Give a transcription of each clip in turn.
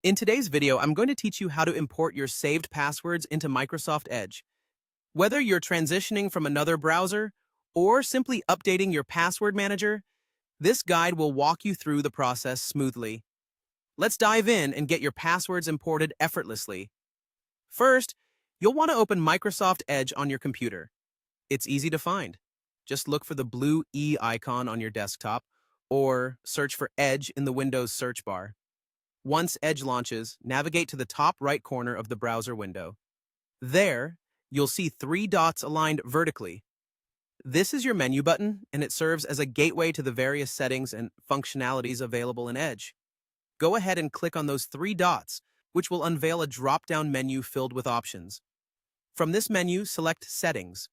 In today's video, I'm going to teach you how to import your saved passwords into Microsoft Edge. Whether you're transitioning from another browser or simply updating your password manager, this guide will walk you through the process smoothly. Let's dive in and get your passwords imported effortlessly. First, you'll want to open Microsoft Edge on your computer. It's easy to find. Just look for the blue E icon on your desktop or search for Edge in the Windows search bar. Once Edge launches, navigate to the top right corner of the browser window. There, you'll see three dots aligned vertically. This is your menu button, and it serves as a gateway to the various settings and functionalities available in Edge. Go ahead and click on those three dots, which will unveil a drop-down menu filled with options. From this menu, select Settings.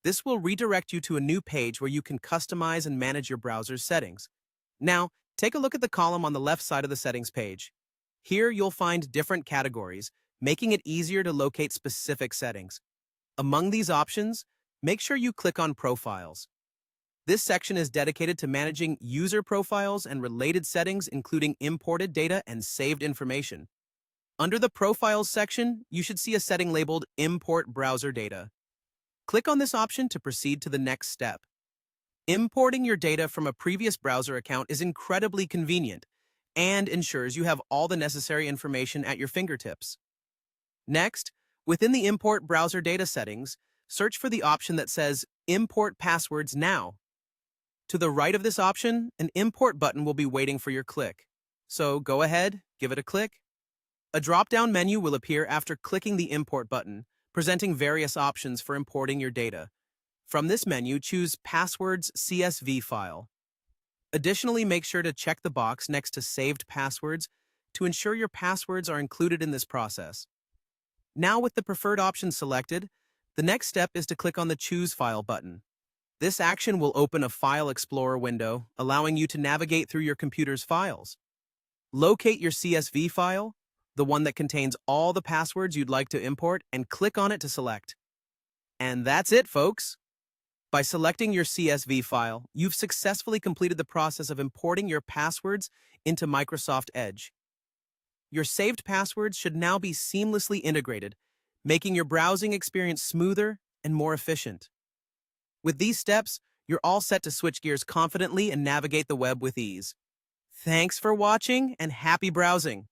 This will redirect you to a new page where you can customize and manage your browser's settings. Now, take a look at the column on the left side of the settings page. Here you'll find different categories, making it easier to locate specific settings. Among these options, make sure you click on Profiles. This section is dedicated to managing user profiles and related settings, including imported data and saved information. Under the Profiles section, you should see a setting labeled Import Browser Data. Click on this option to proceed to the next step. Importing your data from a previous browser account is incredibly convenient and ensures you have all the necessary information at your fingertips. Next, within the Import Browser Data settings, search for the option that says Import Passwords Now. To the right of this option, an import button will be waiting for your click. So go ahead, give it a click. A drop-down menu will appear after clicking the Import button, presenting various options for importing your data. From this menu, choose Passwords CSV file. Additionally, make sure to check the box next to Saved Passwords to ensure your passwords are included in this process. Now, with the preferred option selected, the next step is to click on the Choose File button. This action will open a File Explorer window, allowing you to navigate through your computer's files. Locate your CSV file, the one that contains all the passwords you'd like to import, and click on it to select. And that's it, folks! By selecting your CSV file, you've successfully completed the process of importing your passwords into Microsoft Edge. Your saved passwords should now be seamlessly integrated, making your browsing experience smoother and more efficient. With these steps, you're all set to switch gears confidently and navigate the web with ease. Thanks for watching and happy browsing!